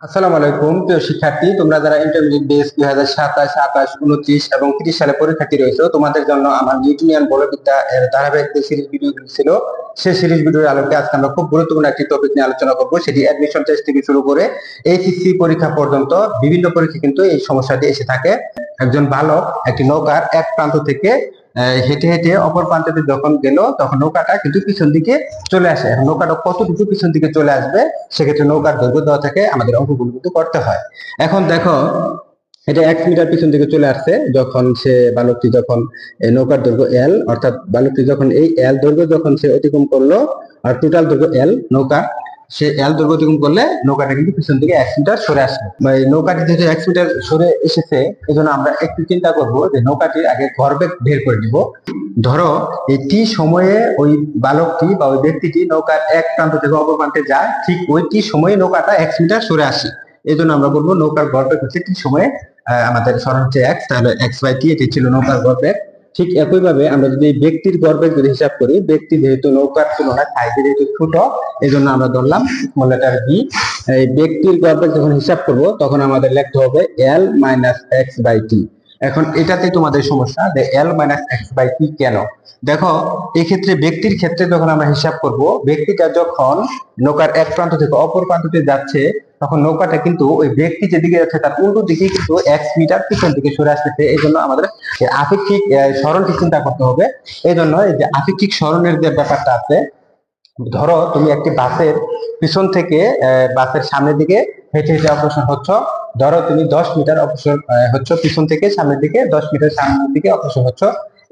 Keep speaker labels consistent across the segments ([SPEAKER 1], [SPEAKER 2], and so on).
[SPEAKER 1] আসসালামু আলাইকুম প্রিয় শিক্ষার্থী, তোমরা যারা ইন্টারমিডিয়েট বেস 2027, 28, 29 এবং 30 সালে পরীক্ষার্থী রয়েছে, তোমাদের জন্য আমার নিউটনিয়ান বলবিদ্যা এর ধারাবাহিক যে সিরিজ ভিডিওগুলো ছিল, সেই সিরিজ ভিডিওর আলোকে আজকে আমরা খুব গুরুত্বপূর্ণ একটি টপিক নিয়ে আলোচনা করব। সেটি অ্যাডমিশন টেস্ট থেকে শুরু করে এইচএসসি পরীক্ষা পর্যন্ত বিভিন্ন পরীক্ষা কিন্তু এই সমস্যাটি এসে থাকে। একজন বালক একটি নৌকার এক প্রান্ত থেকে হেঁটে হেঁটে অপর প্রান্তে যখন গেল, তখন নৌকাটা কিন্তু পিছন দিকে চলে আসে। এখন নৌকাটা কতটুকু পিছন দিকে চলে আসবে, সেক্ষেত্রে নৌকার দৈর্ঘ্য দেওয়া থেকে আমাদের অঙ্কগুলো কিন্তু করতে হয়। এখন দেখো, এটা 1 মিটার পিছন দিকে চলে আসছে যখন বালকটি যখন নৌকার দৈর্ঘ্য এল, অর্থাৎ বালকটি যখন এই এল দৈর্ঘ্য যখন সে অতিক্রম করলো, আর টোটাল দৈর্ঘ্য এল নৌকা, সে এল দৈর্ঘ্য অতিক্রম করলে নৌকাটা কিন্তু পিছন দিকে 1 মিটার সরে আসবে। এই নৌকাটি যেহেতু 1 মিটার সরে এসেছে, এই জন্য আমরা একটু চিন্তা করবো যে নৌকাটির আগে ভরবেগ বের করে দিব। ধরো এই টি সময়ে ওই বালকটি বা ওই ব্যক্তিটি নৌকার এক প্রান্ত থেকে অপর প্রান্তে যায়, ঠিক ওই টি সময়ে নৌকাটা 1 মিটার সরে আসে। এই জন্য আমরা বলবো নৌকার ভরবেগ হচ্ছে টি সময়ে আমাদের সরণ হচ্ছে এক্স, তাহলে এক্স বাই টি, এটি ছিল নৌকার ভরবেগ। ঠিক একইভাবে আমরা যদি ব্যক্তির ভরবেগ যদি হিসাব করি, ব্যক্তি যেহেতু নৌকার তুলনায় সাইজে যেহেতু ছোট, এই জন্য আমরা ধরলাম স্মল লেটার বি। এই ব্যক্তির ভরবেগ যখন হিসাব করব, তখন আমাদের লিখতে হবে L minus x by T. এখন এটাতে তোমাদের সমস্যা যে L minus x by T কেন। দেখো, এক্ষেত্রে ব্যক্তির ক্ষেত্রে যখন আমরা হিসাব করব, ব্যক্তিটা যখন নৌকার এক প্রান্ত থেকে অপর প্রান্ততে যাচ্ছে, তখন নৌকাটা কিন্তু ওই ব্যক্তি যেদিকে যাচ্ছে তার উল্টো দিকে কিন্তু 1 মিটার পিছন দিকে সরে আসতেছে। এই জন্য আমাদের আপেক্ষিক সরণটি চিন্তা করতে হবে। এই জন্য এই যে আপেক্ষিক সরণের যে ব্যাপারটা আছে, ধরো তুমি একটি বাসের পিছন থেকে বাসের সামনের দিকে হেঁটে হেঁটে অগ্রসর হচ্ছ। ধরো তুমি 10 মিটার অগ্রসর হচ্ছ, পিছন থেকে সামনের দিকে 10 মিটার সামনের দিকে অগ্রসর হচ্ছ।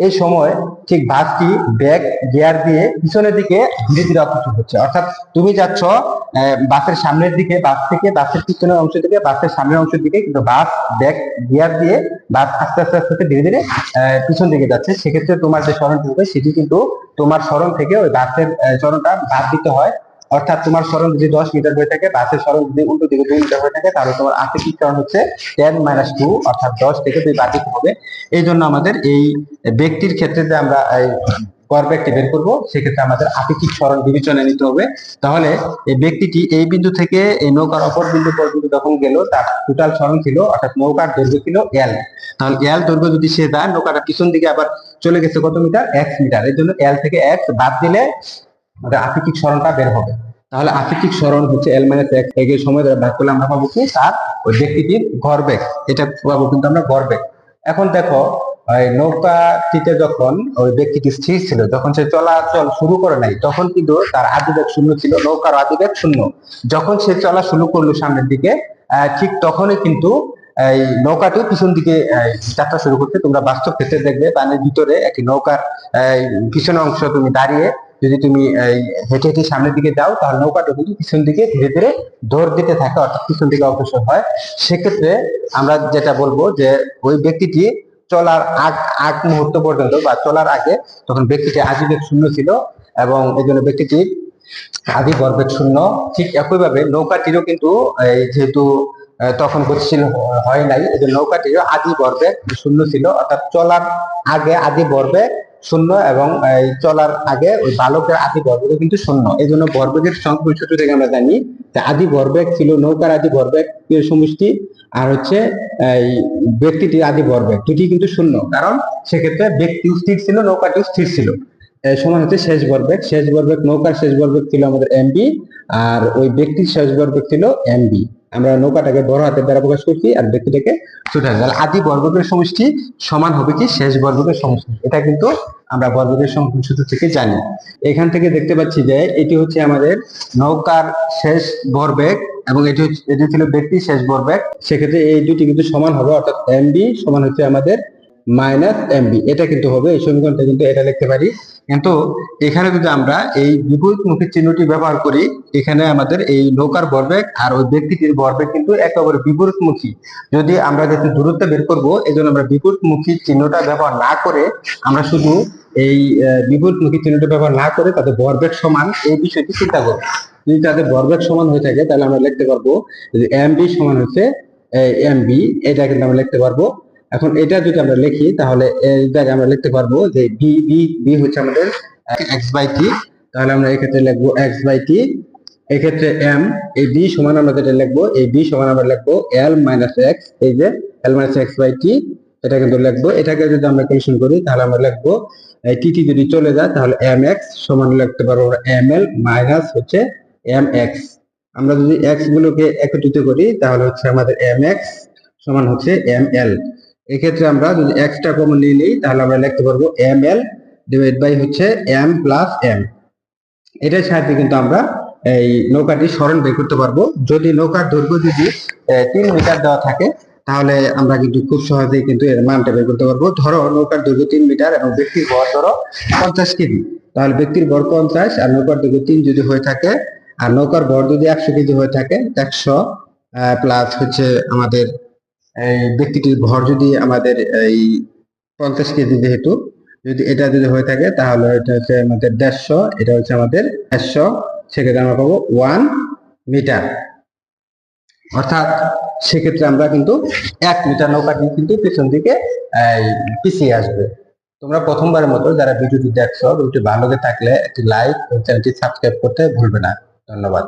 [SPEAKER 1] এই সময় ঠিক বাসটি ব্যাক গিয়ার দিয়ে পিছনের দিকে ধীরে ধীরে অগ্রসর হচ্ছে। অর্থাৎ তুমি যাচ্ছ বাসের সামনের দিকে, বাস থেকে বাসের পিছনের অংশ থেকে বাসের সামনের অংশের দিকে, কিন্তু বাস ব্যাক গিয়ার দিয়ে বাস আস্তে আস্তে আস্তে ধীরে ধীরে পিছন দিকে যাচ্ছে। সেক্ষেত্রে তোমার যে সরণটি হবে, সেটি কিন্তু তোমার সরণ থেকে ওই বাসের সরণটা বাদ দিতে হয়। অর্থাৎ তোমার সরণ যদি 10 মিটার হয়ে থাকে, বাসের সরণ যদি উল্টো দিকে 2 মিটার হয়ে থাকে, তাহলে তোমার আপেক্ষিক সরণ হচ্ছে 10 - 2, অর্থাৎ 10 থেকে 2 বাদ দিতে হবে। এই জন্য আমাদের এই ব্যক্তির ক্ষেত্রে যে আমরা গড়বেগটি বের করবো, সেক্ষেত্রে আমাদের আপেক্ষিক সরণ বিবেচনায় নিতে হবে। তাহলে এই ব্যক্তিটি এই বিন্দু থেকে এই নৌকার অপর বিন্দু পর্যন্ত যখন গেল, তার টোটাল সরণ ছিল, অর্থাৎ নৌকার দৈর্ঘ্য ছিল এল। তাহলে এল দৈর্ঘ্য যদি সে যায়, নৌকাটা পিছন দিকে আবার চলে গেছে কত মিটার, 1 মিটার। এই জন্য এল থেকে এক্স বাদ দিলে আমাদের আপেক্ষিক সরণটা বের হবে। তাহলে আপেক্ষিক সরণ হচ্ছে এল মাইনাস এক্স, এর সময় দ্বারা ভাগ করলে আমরা পাবো কি, তার ওই ব্যক্তিটির গড়বেগ। এটা পাবো কিন্তু আমরা গড়বেগ। এখন দেখো, নৌকাটিতে যখন ওই ব্যক্তিটি স্থির ছিল, যখন সে চলাচল শুরু করে নাই, তখন কিন্তু তার আদিবেগ 0 ছিল, নৌকার আদিবেগ 0। যখন সে চলা শুরু করলো সামনের দিকে, ঠিক তখনই কিন্তু এই নৌকাটি পিছন দিকে যাত্রা শুরু করতে। তোমরা বাস্তব ক্ষেত্রে দেখবে, পানির ভিতরে একটি নৌকার পিছনের অংশ তুমি দাঁড়িয়ে যদি তুমি হেঁটে হেঁটে সামনের দিকে যাও, তাহলে নৌকাটা কিন্তু পিছন দিকে ধীরে ধীরে দৌড় দিতে থাকে, অর্থাৎ পিছন দিকে অগ্রসর হয়। সেক্ষেত্রে আমরা যেটা বলবো যে ওই ব্যক্তিটি চলার আগ মুহূর্ত পর্যন্ত বা চলার আগে, তখন ব্যক্তিটি আদিবেগ 0 ছিল, এবং এই জন্য ব্যক্তিটির আদি ভরবেগ 0। ঠিক একইভাবে নৌকাটিরও কিন্তু যেহেতু তখন গতিশীল হয় নাই, এই জন্য নৌকাটিরও আদি ভরবেগ 0 ছিল, অর্থাৎ চলার আগে আদি ভরবেগ 0, এবং এই চলার আগে ওই বালকের আদি ভরবেগ কিন্তু 0। এই জন্য ভরবেগের সংখ্যা সূত্র থেকে আমরা জানি যে আদি ভরবেগ ছিল নৌকার আদি ভরবেগ সমষ্টি, আর হচ্ছে এই ব্যক্তিটির আদি ভরবেগ, দুটি কিন্তু 0। কারণ সেক্ষেত্রে ব্যক্তিও স্থির ছিল, নৌকাটিও স্থির ছিল। সমান হচ্ছে শেষ ভরবেগ। শেষ ভরবেগ, নৌকার শেষ ভরবেগ ছিল আমাদের এমবি, আর ওই ব্যক্তির শেষ ভরবেগ ছিল এমবি। আমরা নৌকাটাকে বড় হাতের দ্বারা প্রকাশ করছি, আর ব্যক্তিটাকে ছোট হাতের। তাহলে আদি ভরবেগের সমষ্টি সমান হবে কি শেষ ভরবেগের সমষ্টি। এটা কিন্তু আমরা ভরবেগের সমষ্টি সূত্র থেকে জানি। এখান থেকে দেখতে পাচ্ছি যে এটি হচ্ছে আমাদের নৌকার শেষ ভরবেগ, এবং এটি ছিল ব্যক্তির শেষ ভরবেগ। সেক্ষেত্রে এই দুটি কিন্তু সমান হবে, অর্থাৎ এমবি সমান হচ্ছে আমাদের মাইনাস এমবি। এটা কিন্তু হবে, এই সমীকরণটা কিন্তু এটা লিখতে পারি। কিন্তু এখানে যদি আমরা এই বিপরীতমুখী চিহ্নটি ব্যবহার করি, এখানে আমাদের এই নৌকার ভরবেগ আর ওই ব্যক্তিটির ভরবেগ কিন্তু একেবারে বিপরীতমুখী। যদি আমরা যেহেতু দূরত্ব বের করবো, এই জন্য আমরা বিপরীতমুখী চিহ্নটা ব্যবহার না করে, আমরা শুধু এই বিপরীতমুখী চিহ্নটা ব্যবহার না করে তাদের ভরবেগ সমান এই বিষয়টি চিন্তা করবো। যদি তাদের ভরবেগ সমান হয়ে থাকে, তাহলে আমরা লিখতে পারবো যে এমবি সমান হচ্ছে এমবি। এটা কিন্তু আমরা লিখতে পারবো। এখন এটা যদি আমরা লিখি, তাহলে এই জায়গায় আমরা লিখতে পারবো যে বি বি বি হচ্ছে আমাদের এক্স বাই টি। তাহলে আমরা এক্ষেত্রে লিখবো এক্স বাই টি। এক্ষেত্রে এম, এই বি সমান আমরা যেটা লিখবো, এই বি সমান আমরা লিখবো এল মাইনাস এক্স, এই যে L minus x by T, এটা কিন্তু লিখবো। এটাকে যদি আমরা ক্যালকুলেশন করি তাহলে আমরা লিখবো এই টি টি যদি চলে যায় তাহলে এম এক্স সমান লিখতে পারবো এম এল মাইনাস হচ্ছে এম এক্স। আমরা যদি এক্স গুলোকে একত্রিত করি তাহলে হচ্ছে আমাদের এম এক্স সমান হচ্ছে এম এল। এক্ষেত্রে আমরা যদি এক্সটা কমন নিয়ে নিই তাহলে আমরা লিখতে পারবো এম এল ডিভাইড বাই হচ্ছে এম প্লাস এম। এটার সাহায্যে কিন্তু আমরা এই নৌকাটি সরণ বের করতে পারবো। যদি নৌকার দৈর্ঘ্য যদি 3 মিটার দেওয়া থাকে তাহলে আমরা কিন্তু খুব সহজেই কিন্তু এর মানটা বের করতে পারবো। ধরো নৌকার দৈর্ঘ্য 3 মিটার এবং ব্যক্তির ভর ধরো 50 কেজি, তাহলে ব্যক্তির ভর 50 আর নৌকার দৈর্ঘ্য 3 যদি হয়ে থাকে আর নৌকার ভর যদি 100 কেজি হয়ে থাকে, 100 প্লাস হচ্ছে আমাদের এই ব্যক্তিটির ভর যদি আমাদের এই 50 কেজি, যেহেতু যদি এটা যদি হয়ে থাকে তাহলে এটা হচ্ছে আমাদের 150, এটা হচ্ছে আমাদের 150, সেক্ষেত্রে আমরা পাবো 1 মিটার। অর্থাৎ সেক্ষেত্রে আমরা কিন্তু 1 মিটার নৌকাটি কিন্তু পেছন দিকে পিছিয়ে আসবে। তোমরা প্রথমবারের মতো যারা ভিডিওটি দেখছো, ভিডিওটি ভালো লেগে থাকলে একটি লাইক ও চ্যানেলটি সাবস্ক্রাইব করতে ভুলবে না। ধন্যবাদ।